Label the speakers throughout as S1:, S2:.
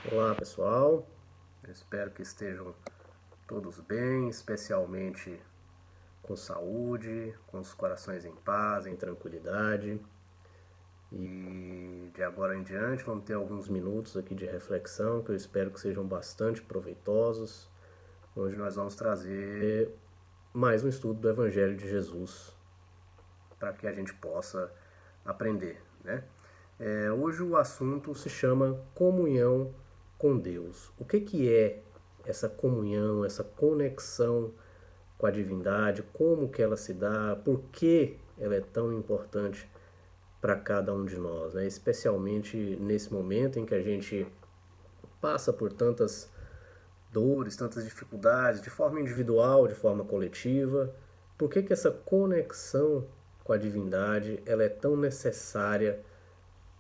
S1: Olá pessoal, eu espero que estejam todos bem, especialmente com saúde, com os corações em paz, em tranquilidade. E de agora em diante vamos ter alguns minutos aqui de reflexão que eu espero que sejam bastante proveitosos. Hoje nós vamos trazer mais um estudo do Evangelho de Jesus para que a gente possa aprender, né? Hoje o assunto se chama comunhão com Deus. O que é essa comunhão, essa conexão com a divindade? Como que ela se dá? Por que ela é tão importante para cada um de nós, né? Especialmente nesse momento em que a gente passa por tantas dores, tantas dificuldades, de forma individual, de forma coletiva. Por que essa conexão com a divindade ela é tão necessária,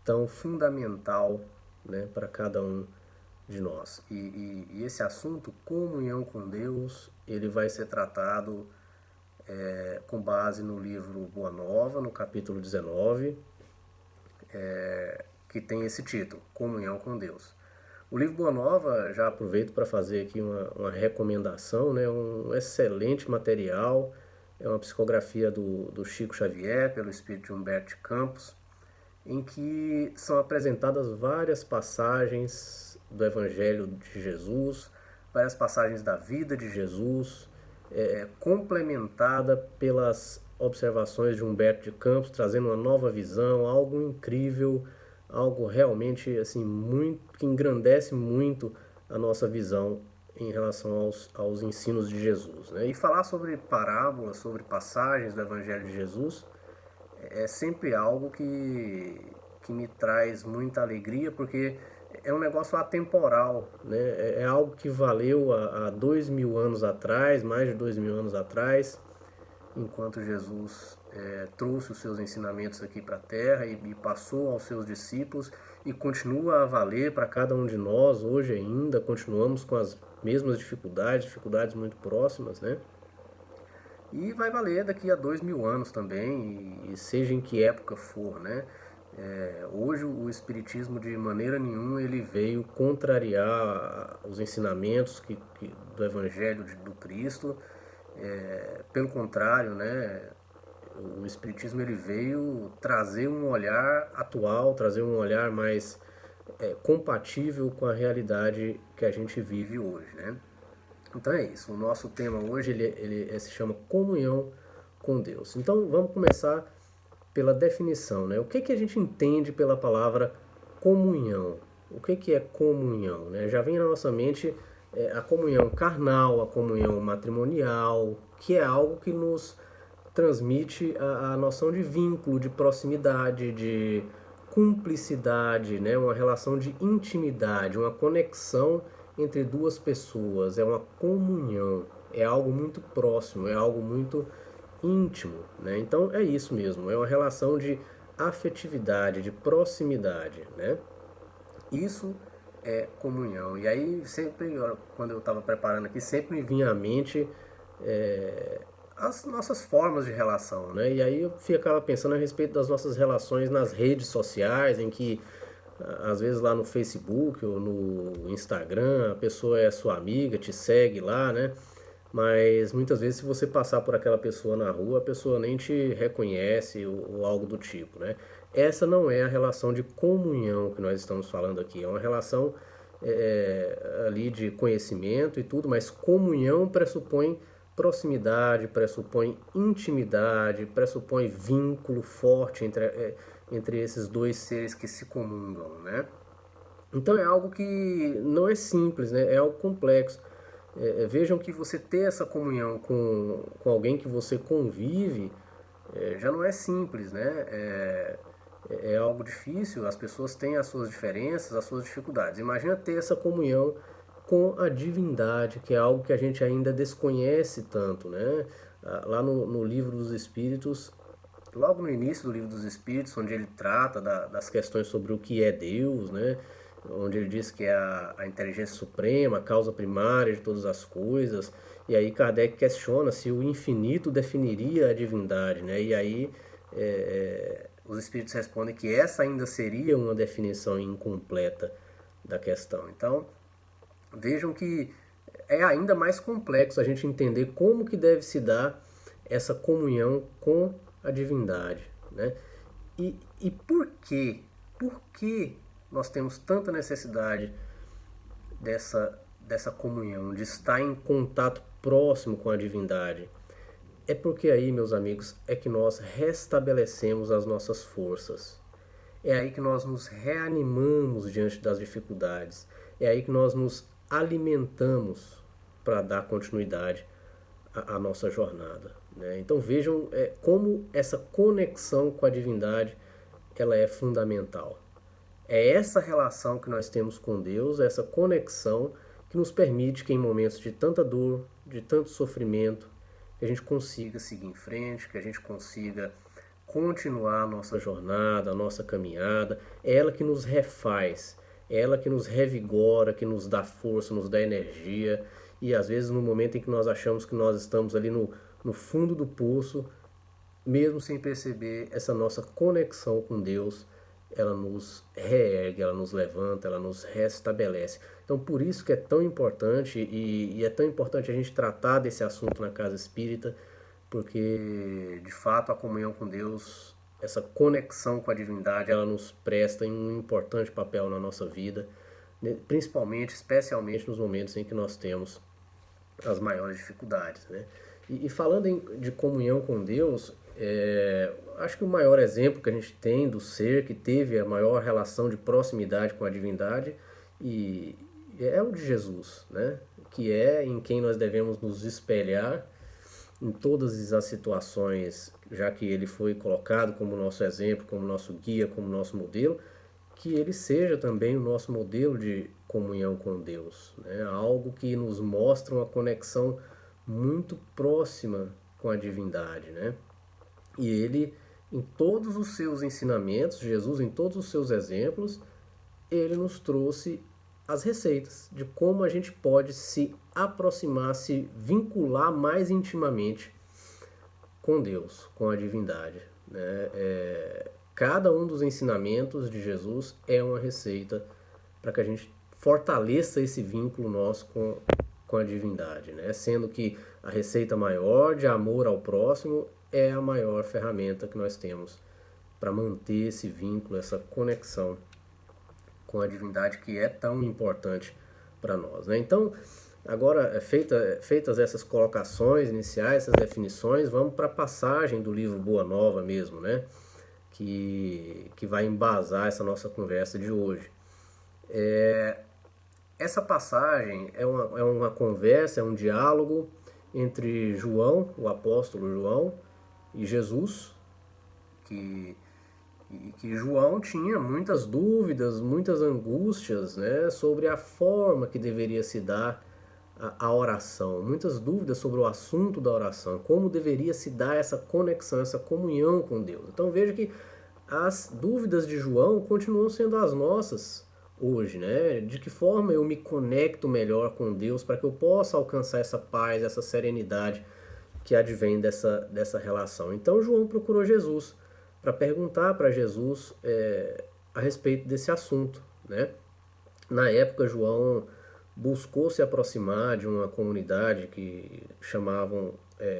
S1: tão fundamental, né, para cada um de nós? E esse assunto, comunhão com Deus, ele vai ser tratado com base no livro Boa Nova, no capítulo 19, que tem esse título, Comunhão com Deus. O livro Boa Nova, já aproveito para fazer aqui uma recomendação, né, um excelente material, é uma psicografia do Chico Xavier, pelo espírito de Humberto de Campos, em que são apresentadas várias passagens do Evangelho de Jesus, várias passagens da vida de Jesus, complementada pelas observações de Humberto de Campos, trazendo uma nova visão, algo incrível, algo realmente assim muito que engrandece muito a nossa visão em relação aos ensinos de Jesus, né? E falar sobre parábolas, sobre passagens do Evangelho de Jesus é sempre algo que me traz muita alegria, porque é um negócio atemporal, né? É algo que valeu há 2000 anos atrás, mais de 2000 anos atrás, enquanto Jesus trouxe os seus ensinamentos aqui para a Terra e passou aos seus discípulos e continua a valer para cada um de nós hoje ainda, continuamos com as mesmas dificuldades muito próximas, né? E vai valer daqui a 2000 anos também, e seja em que época for, né? Hoje o Espiritismo de maneira nenhuma ele veio contrariar os ensinamentos do Evangelho do Cristo. Pelo contrário, né? O Espiritismo ele veio trazer um olhar atual, trazer um olhar mais compatível com a realidade que a gente vive hoje, né? Então é isso, o nosso tema hoje ele se chama comunhão com Deus. Então vamos começar pela definição, né? O que a gente entende pela palavra comunhão? O que é comunhão, né? Já vem na nossa mente a comunhão carnal, a comunhão matrimonial, que é algo que nos transmite a noção de vínculo, de proximidade, de cumplicidade, né? Uma relação de intimidade, uma conexão entre duas pessoas, é uma comunhão, é algo muito próximo, é algo muito íntimo, né? Então é isso mesmo, é uma relação de afetividade, de proximidade, né? Isso é comunhão. E aí sempre, quando eu estava preparando aqui, sempre me vinha à mente as nossas formas de relação, né? E aí eu ficava pensando a respeito das nossas relações nas redes sociais, em que às vezes lá no Facebook ou no Instagram a pessoa é sua amiga, te segue lá, né? Mas muitas vezes se você passar por aquela pessoa na rua, a pessoa nem te reconhece ou algo do tipo, né? Essa não é a relação de comunhão que nós estamos falando aqui, é uma relação ali de conhecimento e tudo, mas comunhão pressupõe proximidade, pressupõe intimidade, pressupõe vínculo forte entre esses dois seres que se comungam, né? Então é algo que não é simples, né? É algo complexo. Vejam que você ter essa comunhão com alguém que você convive já não é simples, né? É algo difícil, as pessoas têm as suas diferenças, as suas dificuldades. Imagina ter essa comunhão com a divindade, que é algo que a gente ainda desconhece tanto, né? Lá no Livro dos Espíritos, logo no início do Livro dos Espíritos, onde ele trata das questões sobre o que é Deus, né? Onde ele diz que é a inteligência suprema, a causa primária de todas as coisas. E aí Kardec questiona se o infinito definiria a divindade, né? E aí os espíritos respondem que essa ainda seria uma definição incompleta da questão. Então, vejam que é ainda mais complexo a gente entender como que deve se dar essa comunhão com a divindade, né? E por quê? Por que nós temos tanta necessidade dessa comunhão, de estar em contato próximo com a divindade? É porque aí, meus amigos, é que nós restabelecemos as nossas forças. É aí que nós nos reanimamos diante das dificuldades. É aí que nós nos alimentamos para dar continuidade à nossa jornada, né? Então vejam como essa conexão com a divindade ela é fundamental. É essa relação que nós temos com Deus, essa conexão que nos permite que em momentos de tanta dor, de tanto sofrimento, que a gente consiga seguir em frente, que a gente consiga continuar a nossa jornada, a nossa caminhada. É ela que nos refaz, é ela que nos revigora, que nos dá força, nos dá energia. E às vezes no momento em que nós achamos que nós estamos ali no fundo do poço, mesmo sem perceber, essa nossa conexão com Deus, ela nos reergue, ela nos levanta, ela nos restabelece. Então por isso que é tão importante e é tão importante a gente tratar desse assunto na casa espírita, porque de fato a comunhão com Deus, essa conexão com a divindade, ela nos presta um importante papel na nossa vida, principalmente, especialmente nos momentos em que nós temos as maiores dificuldades, né? E falando de comunhão com Deus, acho que o maior exemplo que a gente tem do ser que teve a maior relação de proximidade com a divindade é o de Jesus, né? Que é em quem nós devemos nos espelhar em todas as situações, já que ele foi colocado como nosso exemplo, como nosso guia, como nosso modelo, que ele seja também o nosso modelo de comunhão com Deus, né? Algo que nos mostra uma conexão muito próxima com a divindade, né? E ele, em todos os seus ensinamentos, Jesus, em todos os seus exemplos, ele nos trouxe as receitas de como a gente pode se aproximar, se vincular mais intimamente com Deus, com a divindade, né? Cada um dos ensinamentos de Jesus é uma receita para que a gente fortaleça esse vínculo nosso com a divindade, né? Sendo que a receita maior de amor ao próximo é a maior ferramenta que nós temos para manter esse vínculo, essa conexão com a divindade que é tão importante para nós, né? Então, agora feitas essas colocações iniciais, essas definições, vamos para a passagem do livro Boa Nova mesmo, né? Que vai embasar essa nossa conversa de hoje. Essa passagem é uma conversa, é um diálogo entre João, o apóstolo João, e Jesus, que João tinha muitas dúvidas, muitas angústias, né, sobre a forma que deveria se dar a oração, muitas dúvidas sobre o assunto da oração, como deveria se dar essa conexão, essa comunhão com Deus. Então veja que as dúvidas de João continuam sendo as nossas hoje, né? De que forma eu me conecto melhor com Deus para que eu possa alcançar essa paz, essa serenidade que advém dessa relação. Então João procurou Jesus para perguntar para Jesus a respeito desse assunto, né? Na época João buscou se aproximar de uma comunidade que chamavam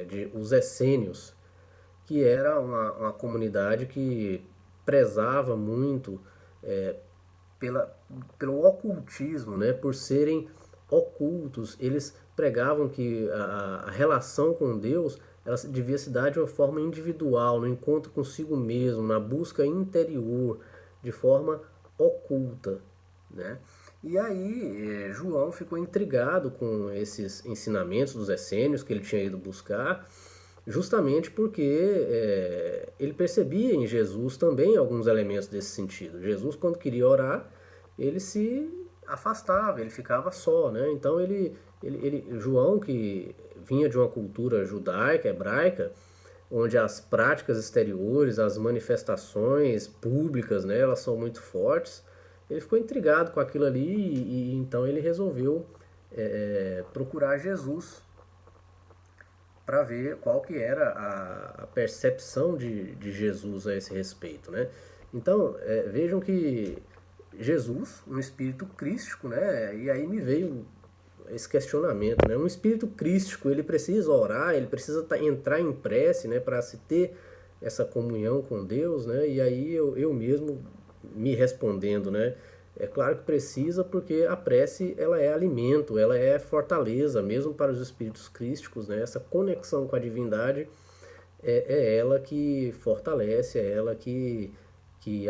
S1: de os essênios, que era uma comunidade que prezava muito pelo ocultismo, né? Por serem ocultos. Eles pregavam que a relação com Deus ela devia se dar de uma forma individual, no encontro consigo mesmo, na busca interior, de forma oculta, né? E aí João ficou intrigado com esses ensinamentos dos essênios que ele tinha ido buscar, justamente porque ele percebia em Jesus também alguns elementos desse sentido. Jesus, quando queria orar, ele se afastava, ele ficava só, né? Então João, que vinha de uma cultura judaica, hebraica, onde as práticas exteriores, as manifestações públicas, né, elas são muito fortes, ele ficou intrigado com aquilo ali e então ele resolveu procurar Jesus para ver qual que era a percepção de Jesus a esse respeito, né? Então, vejam que Jesus, um espírito crístico, né? E aí me veio esse questionamento, né? Um espírito crístico, ele precisa orar, ele precisa entrar em prece, né, para se ter essa comunhão com Deus, né? E aí eu mesmo me respondendo, né? É claro que precisa, porque a prece, ela é alimento, ela é fortaleza, mesmo para os espíritos crísticos, né? Essa conexão com a divindade é ela que fortalece, é ela que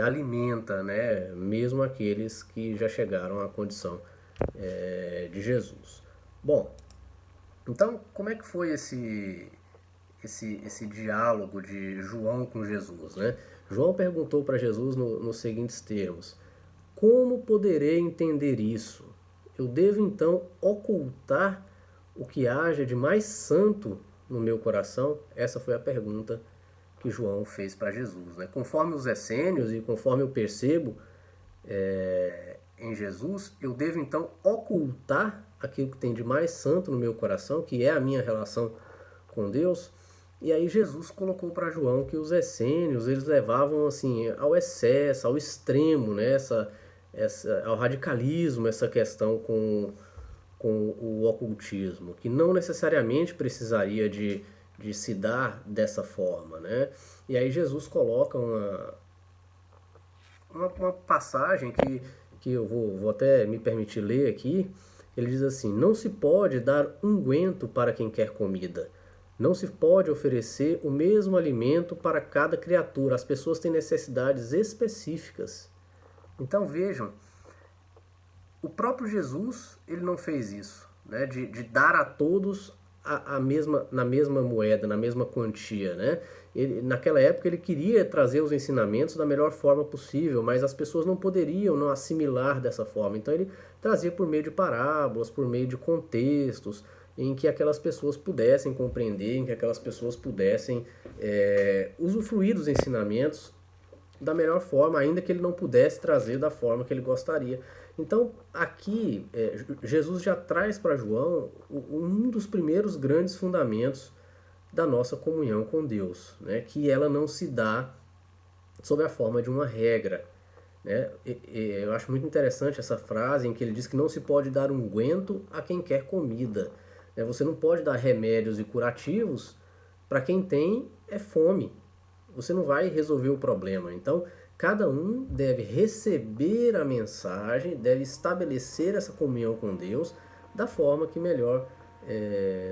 S1: alimenta, né? Mesmo aqueles que já chegaram à condição de Jesus. Bom, então como é que foi esse diálogo de João com Jesus, né? João perguntou para Jesus nos seguintes termos: como poderei entender isso? Eu devo então ocultar o que haja de mais santo no meu coração? Essa foi a pergunta que João fez para Jesus, né? Conforme os essênios e conforme eu percebo em Jesus, eu devo então ocultar aquilo que tem de mais santo no meu coração, que é a minha relação com Deus. E aí Jesus colocou para João que os essênios, eles levavam assim ao excesso, ao extremo, né? Ao radicalismo, essa questão com o ocultismo, que não necessariamente precisaria de se dar dessa forma, né? E aí Jesus coloca uma passagem que eu vou até me permitir ler aqui. Ele diz assim: não se pode dar unguento para quem quer comida. Não se pode oferecer o mesmo alimento para cada criatura. As pessoas têm necessidades específicas. Então vejam, o próprio Jesus, ele não fez isso, né? De dar a todos na mesma moeda, na mesma quantia, né? Naquela época ele queria trazer os ensinamentos da melhor forma possível, mas as pessoas não poderiam não assimilar dessa forma. Então ele trazia por meio de parábolas, por meio de contextos, em que aquelas pessoas pudessem compreender, em que aquelas pessoas pudessem usufruir dos ensinamentos da melhor forma, ainda que ele não pudesse trazer da forma que ele gostaria. Então, aqui, Jesus já traz para João um dos primeiros grandes fundamentos da nossa comunhão com Deus, né? Que ela não se dá sob a forma de uma regra. Né? Eu acho muito interessante essa frase em que ele diz que não se pode dar unguento a quem quer comida. Né? Você não pode dar remédios e curativos para quem tem fome. Você não vai resolver o problema. Então, cada um deve receber a mensagem, deve estabelecer essa comunhão com Deus da forma que melhor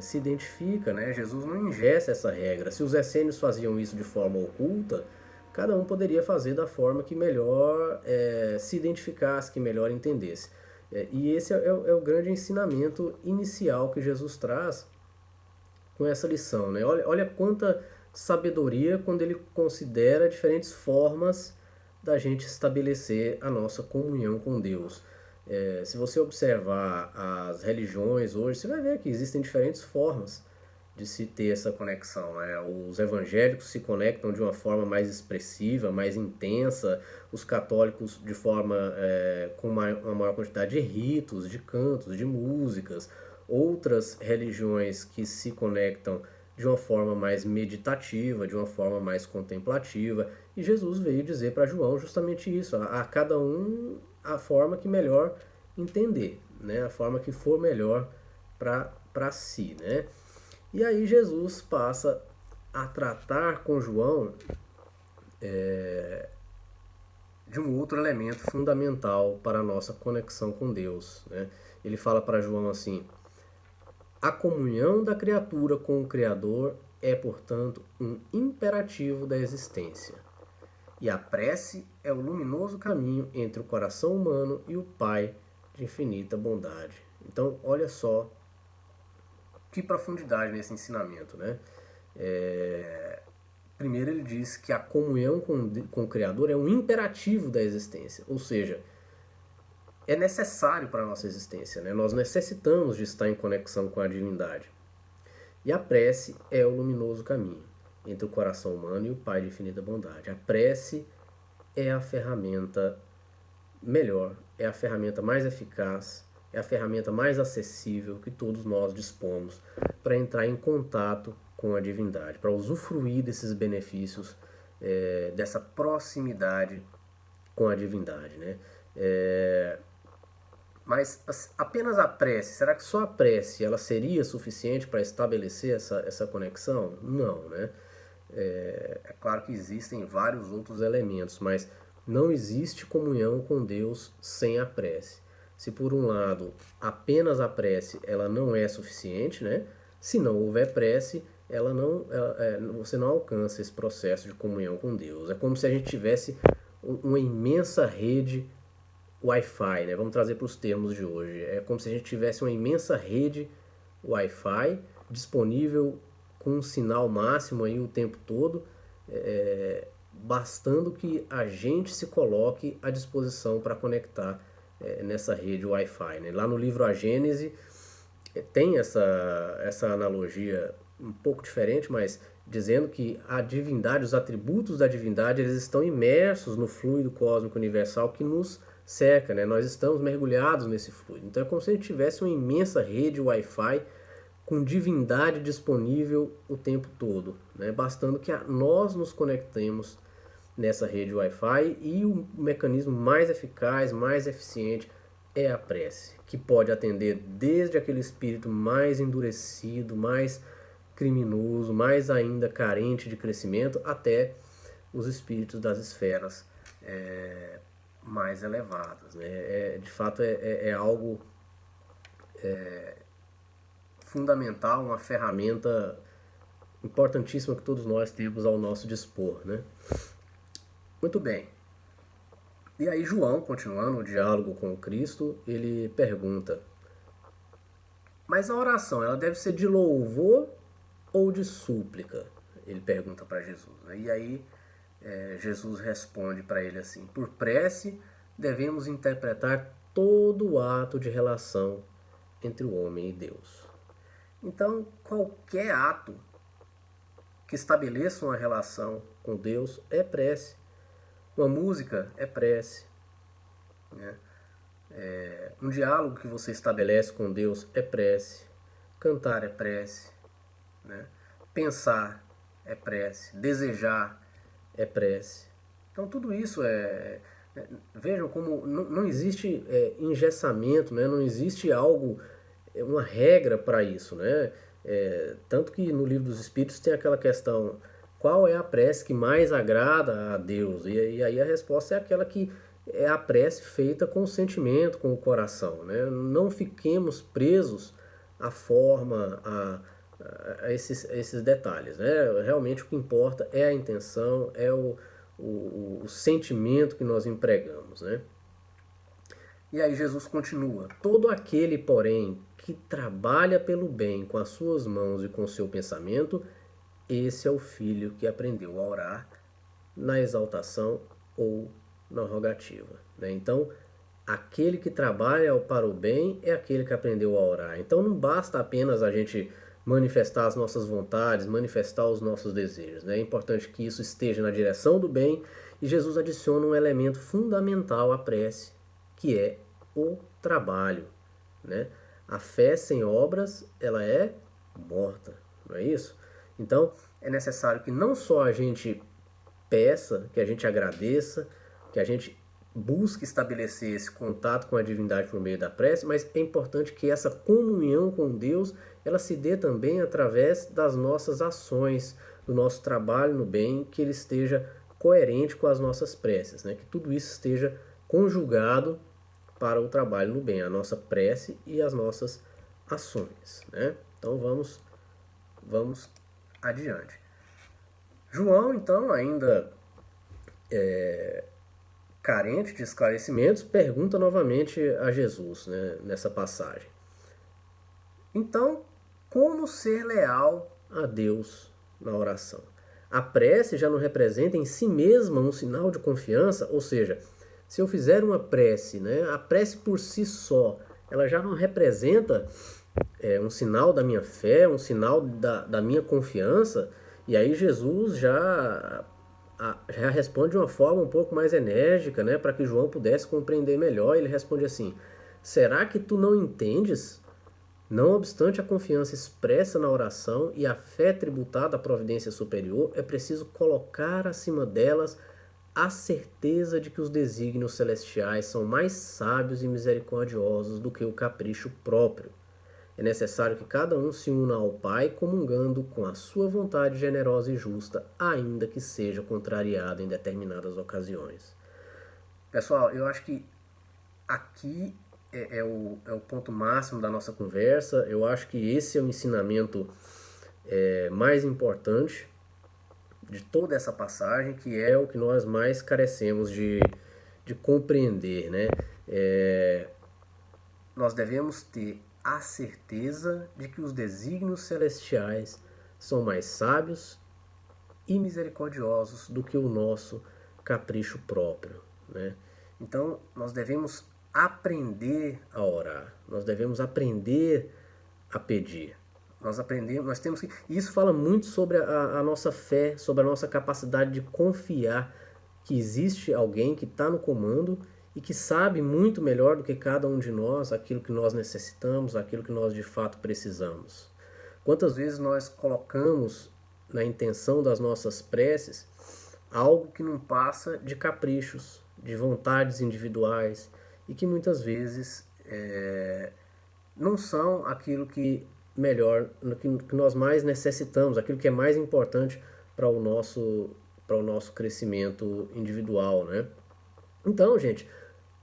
S1: se identifica. Né? Jesus não ingessa essa regra. Se os essênios faziam isso de forma oculta, cada um poderia fazer da forma que melhor se identificasse, que melhor entendesse. E esse é o grande ensinamento inicial que Jesus traz com essa lição. Né? Olha quanta sabedoria quando ele considera diferentes formas da gente estabelecer a nossa comunhão com Deus. Se você observar as religiões hoje, você vai ver que existem diferentes formas de se ter essa conexão. Né? Os evangélicos se conectam de uma forma mais expressiva, mais intensa, os católicos de forma com uma maior quantidade de ritos, de cantos, de músicas, outras religiões que se conectam de uma forma mais meditativa, de uma forma mais contemplativa. E Jesus veio dizer para João justamente isso, a cada um a forma que melhor entender, né? A forma que for melhor para si. Né? E aí Jesus passa a tratar com João de um outro elemento fundamental para a nossa conexão com Deus. Né? Ele fala para João assim: a comunhão da criatura com o Criador é, portanto, um imperativo da existência. E a prece é o luminoso caminho entre o coração humano e o Pai de infinita bondade. Então, olha só que profundidade nesse ensinamento, né? Primeiro ele diz que a comunhão com o Criador é um imperativo da existência, ou seja, é necessário para a nossa existência, né? Nós necessitamos de estar em conexão com a divindade. E a prece é o luminoso caminho entre o coração humano e o Pai de infinita bondade. A prece é a ferramenta melhor, é a ferramenta mais eficaz, é a ferramenta mais acessível que todos nós dispomos para entrar em contato com a divindade, para usufruir desses benefícios, dessa proximidade com a divindade. Né? Mas apenas a prece, será que só a prece ela seria suficiente para estabelecer essa conexão? Não, né? É claro que existem vários outros elementos, mas não existe comunhão com Deus sem a prece. Se por um lado apenas a prece ela não é suficiente, né? Se não houver prece, você não alcança esse processo de comunhão com Deus. É como se a gente tivesse uma imensa rede Wi-Fi, né? Vamos trazer para os termos de hoje. É como se a gente tivesse uma imensa rede Wi-Fi disponível com um sinal máximo aí o tempo todo, bastando que a gente se coloque à disposição para conectar nessa rede Wi-Fi, né? Lá no livro A Gênese tem essa analogia um pouco diferente, mas dizendo que a divindade, os atributos da divindade, eles estão imersos no fluido cósmico universal que nos cerca, né? Nós estamos mergulhados nesse fluido. Então é como se a gente tivesse uma imensa rede Wi-Fi com divindade disponível o tempo todo, né? Bastando que nós nos conectemos nessa rede Wi-Fi, e o mecanismo mais eficaz, mais eficiente é a prece, que pode atender desde aquele espírito mais endurecido, mais criminoso, mais ainda carente de crescimento, até os espíritos das esferas mais elevadas, né? De fato é algo fundamental, uma ferramenta importantíssima que todos nós temos ao nosso dispor, né? Muito bem. E aí João, continuando o diálogo com Cristo, ele pergunta: mas a oração, ela deve ser de louvor ou de súplica? Ele pergunta para Jesus, né? E aí Jesus responde para ele assim: por prece devemos interpretar todo o ato de relação entre o homem e Deus. Então, qualquer ato que estabeleça uma relação com Deus é prece. Uma música é prece, né? Um diálogo que você estabelece com Deus é prece. Cantar é prece, né? Pensar é prece. Desejar é prece. Então tudo isso vejam como não existe engessamento, né? Não existe algo, uma regra para isso, né? Tanto que no Livro dos Espíritos tem aquela questão: qual é a prece que mais agrada a Deus? E aí a resposta é aquela que é a prece feita com o sentimento, com o coração, né? Não fiquemos presos à forma, a esses detalhes, né? Realmente o que importa é a intenção, é o sentimento que nós empregamos, né? E aí Jesus continua: todo aquele, porém, que trabalha pelo bem com as suas mãos e com o seu pensamento, esse é o filho que aprendeu a orar na exaltação ou na rogativa, né? Então, aquele que trabalha para o bem é aquele que aprendeu a orar. Então, não basta apenas a gente manifestar as nossas vontades, manifestar os nossos desejos, né? É importante que isso esteja na direção do bem, e Jesus adiciona um elemento fundamental à prece, que é o trabalho, né? A fé sem obras, ela é morta, não é isso? Então, é necessário que não só a gente peça, que a gente agradeça, que a gente busque estabelecer esse contato com a divindade por meio da prece, mas é importante que essa comunhão com Deus, ela se dê também através das nossas ações, do nosso trabalho no bem, que ele esteja coerente com as nossas preces, né? Que tudo isso esteja conjugado para o trabalho no bem, a nossa prece e as nossas ações, né? Então vamos adiante. João, então, ainda carente de esclarecimentos, pergunta novamente a Jesus, né, nessa passagem: então, como ser leal a Deus na oração? A prece já não representa em si mesma um sinal de confiança? Ou seja, se eu fizer uma prece, né, a prece por si só, ela já não representa um sinal da minha fé, um sinal da minha confiança? E aí Jesus já responde de uma forma um pouco mais enérgica, né, para que João pudesse compreender melhor. Ele responde assim: será que tu não entendes? Não obstante a confiança expressa na oração e a fé tributada à providência superior, é preciso colocar acima delas a certeza de que os desígnios celestiais são mais sábios e misericordiosos do que o capricho próprio. É necessário que cada um se una ao Pai, comungando com a sua vontade generosa e justa, ainda que seja contrariado em determinadas ocasiões. Pessoal, eu acho que aqui é o ponto máximo da nossa conversa. Eu acho que esse é o ensinamento mais importante de toda essa passagem, que é o que nós mais carecemos de compreender, né? Nós devemos ter a certeza de que os desígnios celestiais são mais sábios e misericordiosos do que o nosso capricho próprio, né? Então, nós devemos aprender a orar, nós devemos aprender a pedir. Nós temos que. Isso fala muito sobre a nossa fé, sobre a nossa capacidade de confiar que existe alguém que está no comando e que sabe muito melhor do que cada um de nós aquilo que nós necessitamos, aquilo que nós de fato precisamos. Quantas vezes nós colocamos na intenção das nossas preces algo que não passa de caprichos, de vontades individuais e que muitas vezes não são aquilo que melhor, que nós mais necessitamos, aquilo que é mais importante para o nosso crescimento individual, né? Então, gente,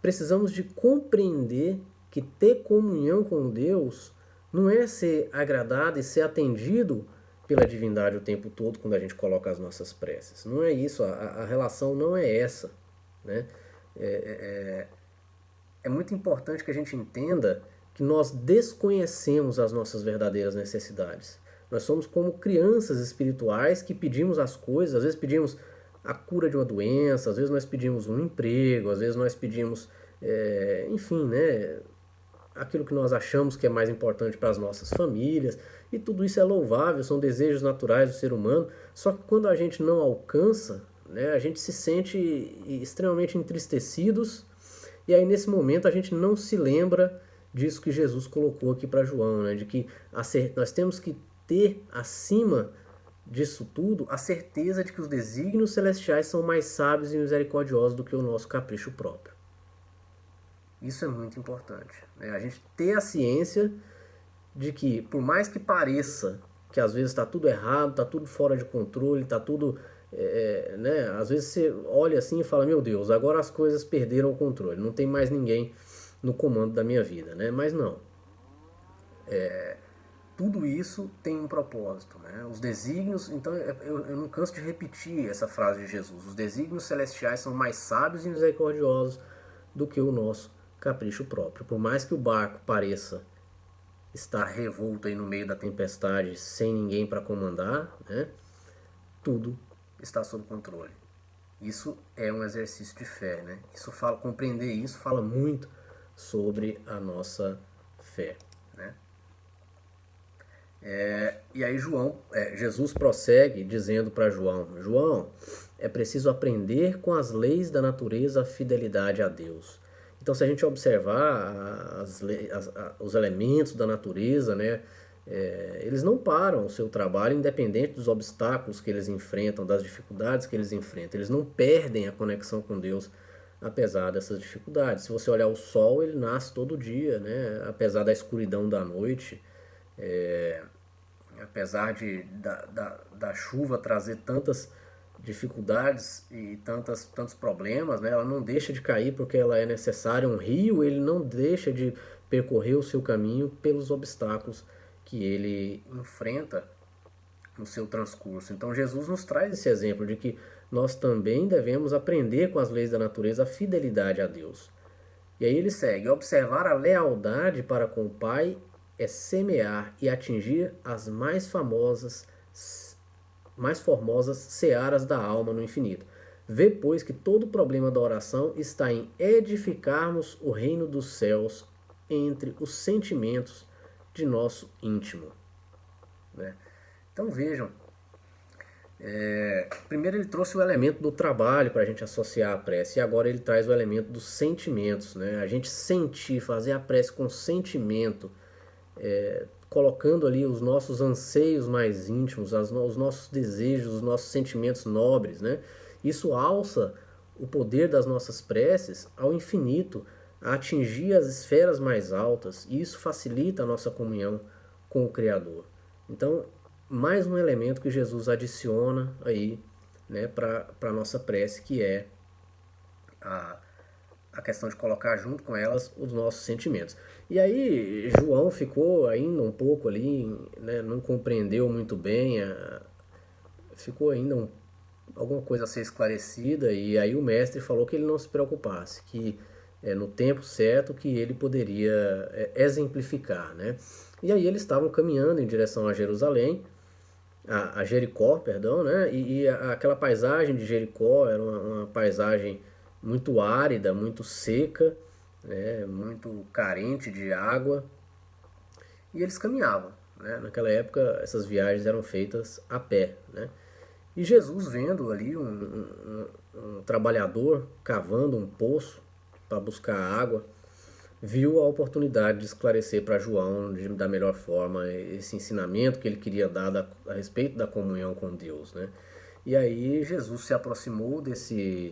S1: precisamos de compreender que ter comunhão com Deus não é ser agradado e ser atendido pela divindade o tempo todo quando a gente coloca as nossas preces. Não é isso, a relação não é essa, né? É muito importante que a gente entenda que nós desconhecemos as nossas verdadeiras necessidades. Nós somos como crianças espirituais que pedimos as coisas, às vezes pedimos a cura de uma doença, às vezes nós pedimos um emprego, às vezes nós pedimos, enfim, né, aquilo que nós achamos que é mais importante para as nossas famílias, e tudo isso é louvável, são desejos naturais do ser humano, só que quando a gente não alcança, né, a gente se sente extremamente entristecidos, e aí nesse momento a gente não se lembra disso que Jesus colocou aqui para João, né, de que nós temos que ter acima disso tudo a certeza de que os desígnios celestiais são mais sábios e misericordiosos do que o nosso capricho próprio. Isso é muito importante, né? A gente ter a ciência de que, por mais que pareça que às vezes está tudo errado, está tudo fora de controle, está tudo, né? Às vezes você olha assim e fala, meu Deus, agora as coisas perderam o controle, não tem mais ninguém no comando da minha vida, né? Mas não. Tudo isso tem um propósito, né? Os desígnios, então eu não canso de repetir essa frase de Jesus, os desígnios celestiais são mais sábios e misericordiosos do que o nosso capricho próprio. Por mais que o barco pareça estar revolto aí no meio da tempestade, sem ninguém para comandar, né? Tudo está sob controle. Isso é um exercício de fé, né? Compreender isso fala muito sobre a nossa fé, né? E aí Jesus prossegue dizendo para João, é preciso aprender com as leis da natureza a fidelidade a Deus. Então, se a gente observar os elementos da natureza, né, eles não param o seu trabalho independente dos obstáculos que eles enfrentam, das dificuldades que eles enfrentam. Eles não perdem a conexão com Deus apesar dessas dificuldades. Se você olhar o sol, ele nasce todo dia, né, apesar da escuridão da noite. Apesar da chuva trazer tantas dificuldades e tantos problemas, né, ela não deixa de cair porque ela é necessária. Um rio, ele não deixa de percorrer o seu caminho pelos obstáculos que ele enfrenta no seu transcurso. Então Jesus nos traz esse exemplo de que nós também devemos aprender com as leis da natureza a fidelidade a Deus. E aí ele segue, observar a lealdade para com o Pai é semear e atingir as mais formosas searas da alma no infinito. Vê, pois, que todo o problema da oração está em edificarmos o reino dos céus entre os sentimentos de nosso íntimo, né? Então vejam, primeiro ele trouxe o elemento do trabalho para a gente associar a prece, e agora ele traz o elemento dos sentimentos, né? A gente sentir, fazer a prece com sentimento, colocando ali os nossos anseios mais íntimos, os nossos desejos, os nossos sentimentos nobres, né? Isso alça o poder das nossas preces ao infinito, a atingir as esferas mais altas, e isso facilita a nossa comunhão com o Criador. Então, mais um elemento que Jesus adiciona aí, né, para a nossa prece, que é a, a questão de colocar junto com elas os nossos sentimentos. E aí João ficou ainda um pouco ali, né, não compreendeu muito bem, ficou ainda alguma coisa a ser esclarecida, e aí o mestre falou que ele não se preocupasse, que no tempo certo que ele poderia exemplificar, né? E aí eles estavam caminhando em direção a Jerusalém, a Jericó, perdão, né? E aquela paisagem de Jericó era uma paisagem muito árida, muito seca, né? Muito carente de água. E eles caminhavam, né? Naquela época essas viagens eram feitas a pé, né? E Jesus vendo ali um trabalhador cavando um poço para buscar água, viu a oportunidade de esclarecer para João da melhor forma esse ensinamento que ele queria dar a respeito da comunhão com Deus, né? E aí Jesus se aproximou desse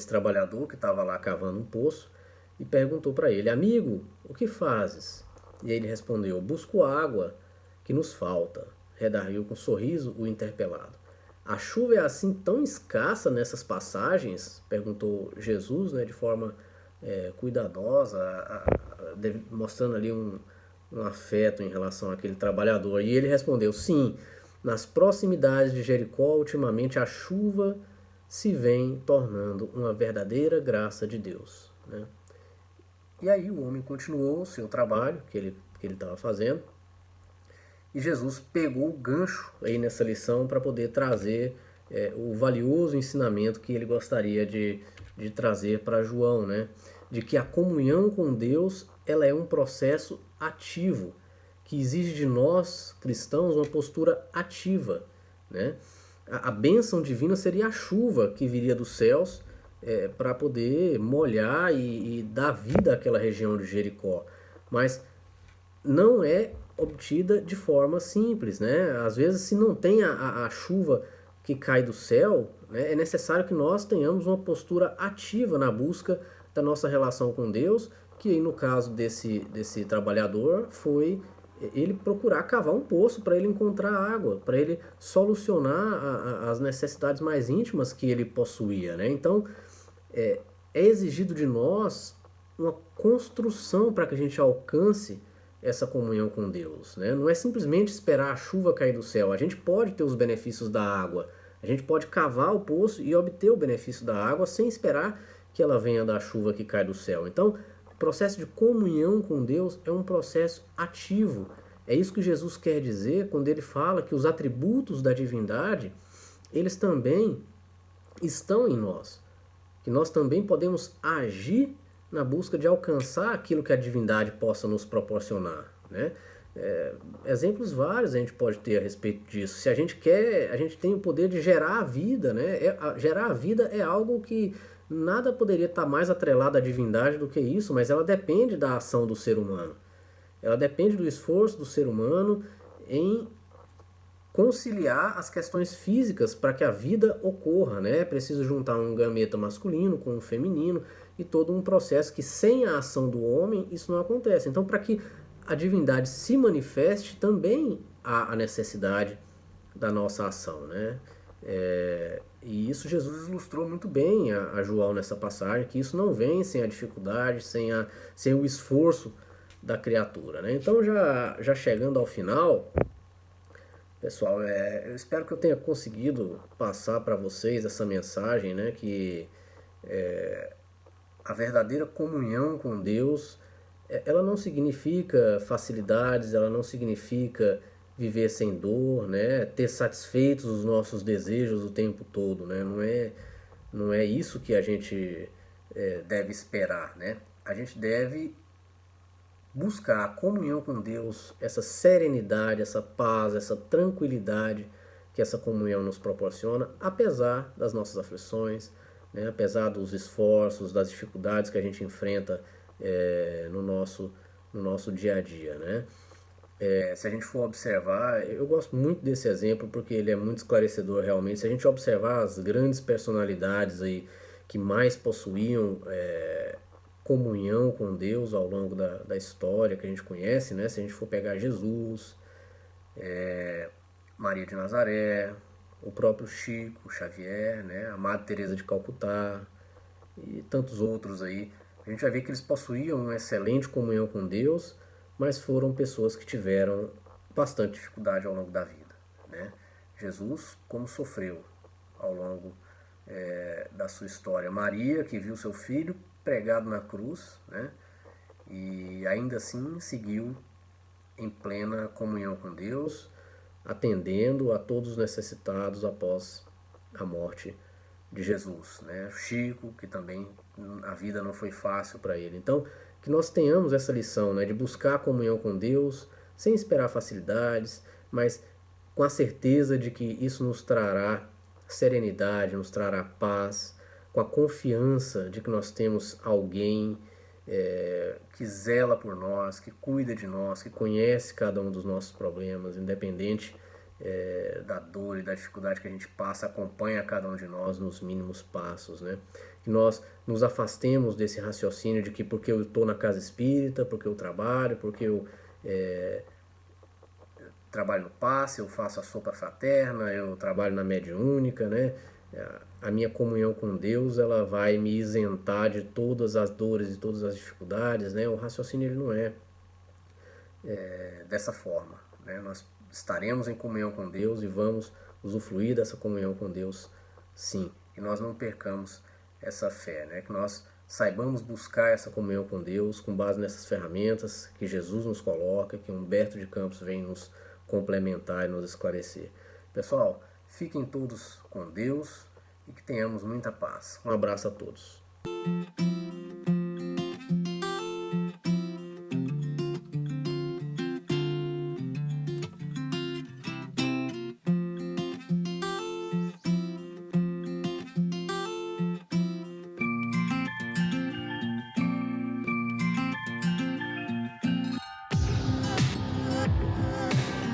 S1: trabalhador que estava lá cavando um poço e perguntou para ele: amigo, o que fazes? E ele respondeu: busco água que nos falta. Redarguiu com um sorriso o interpelado. A chuva é assim tão escassa nessas passagens? Perguntou Jesus, né, de forma cuidadosa, mostrando ali um afeto em relação àquele trabalhador. E ele respondeu: sim, nas proximidades de Jericó, ultimamente a chuva se vem tornando uma verdadeira graça de Deus, né? E aí o homem continuou o seu trabalho que ele estava fazendo, e Jesus pegou o gancho aí nessa lição para poder trazer o valioso ensinamento que ele gostaria de trazer para João, né? De que a comunhão com Deus ela é um processo ativo, que exige de nós, cristãos, uma postura ativa, né? A bênção divina seria a chuva que viria dos céus para poder molhar e dar vida àquela região de Jericó. Mas não é obtida de forma simples, né? Às vezes, se não tem a chuva que cai do céu, né, é necessário que nós tenhamos uma postura ativa na busca da nossa relação com Deus, que aí no caso desse trabalhador foi ele procurar cavar um poço para ele encontrar água, para ele solucionar as necessidades mais íntimas que ele possuía, né? Então, é exigido de nós uma construção para que a gente alcance essa comunhão com Deus, né? Não é simplesmente esperar a chuva cair do céu. A gente pode ter os benefícios da água, a gente pode cavar o poço e obter o benefício da água sem esperar que ela venha da chuva que cai do céu. Então, o processo de comunhão com Deus é um processo ativo. É isso que Jesus quer dizer quando ele fala que os atributos da divindade, eles também estão em nós, que nós também podemos agir na busca de alcançar aquilo que a divindade possa nos proporcionar, né? Exemplos vários a gente pode ter a respeito disso. Se a gente quer, a gente tem o poder de gerar a vida, né? Gerar a vida é algo que nada poderia estar mais atrelado à divindade do que isso, mas ela depende da ação do ser humano. Ela depende do esforço do ser humano em conciliar as questões físicas para que a vida ocorra, né? É preciso juntar um gameta masculino com um feminino e todo um processo que sem a ação do homem isso não acontece. Então, para que a divindade se manifeste, também há a necessidade da nossa ação, né? E isso Jesus ilustrou muito bem a João nessa passagem, que isso não vem sem a dificuldade, sem o esforço da criatura, né? Então, já chegando ao final, pessoal, eu espero que eu tenha conseguido passar para vocês essa mensagem, né, que a verdadeira comunhão com Deus, ela não significa facilidades, ela não significa viver sem dor, né, ter satisfeitos os nossos desejos o tempo todo, né, não é isso que a gente deve esperar, né, a gente deve buscar a comunhão com Deus, essa serenidade, essa paz, essa tranquilidade que essa comunhão nos proporciona, apesar das nossas aflições, né? Apesar dos esforços, das dificuldades que a gente enfrenta no nosso dia a dia, né? Se a gente for observar, eu gosto muito desse exemplo porque ele é muito esclarecedor realmente. Se a gente observar as grandes personalidades aí que mais possuíam comunhão com Deus ao longo da história que a gente conhece, né? Se a gente for pegar Jesus, Maria de Nazaré, o próprio Chico Xavier, né? A Madre Teresa de Calcutá e tantos outros aí, a gente vai ver que eles possuíam uma excelente comunhão com Deus, mas foram pessoas que tiveram bastante dificuldade ao longo da vida, né? Jesus, como sofreu ao longo da sua história. Maria, que viu seu filho pregado na cruz, né? E ainda assim seguiu em plena comunhão com Deus, atendendo a todos os necessitados após a morte de Jesus, né? Chico, que também a vida não foi fácil para ele. Então, que nós tenhamos essa lição, né, de buscar a comunhão com Deus, sem esperar facilidades, mas com a certeza de que isso nos trará serenidade, nos trará paz, com a confiança de que nós temos alguém que zela por nós, que cuida de nós, que conhece cada um dos nossos problemas, independente da dor e da dificuldade que a gente passa, acompanha cada um de nós nos mínimos passos, né? Que nós nos afastemos desse raciocínio de que porque eu estou na casa espírita, porque eu trabalho, porque eu trabalho no passe, eu faço a sopa fraterna, eu trabalho na mediúnica, né? A minha comunhão com Deus, ela vai me isentar de todas as dores e todas as dificuldades, né? O raciocínio ele não é dessa forma, né? Nós estaremos em comunhão com Deus e vamos usufruir dessa comunhão com Deus, sim. E nós não percamos essa fé, né? Que nós saibamos buscar essa comunhão com Deus com base nessas ferramentas que Jesus nos coloca, que Humberto de Campos vem nos complementar e nos esclarecer. Pessoal, fiquem todos com Deus e que tenhamos muita paz. Um abraço a todos.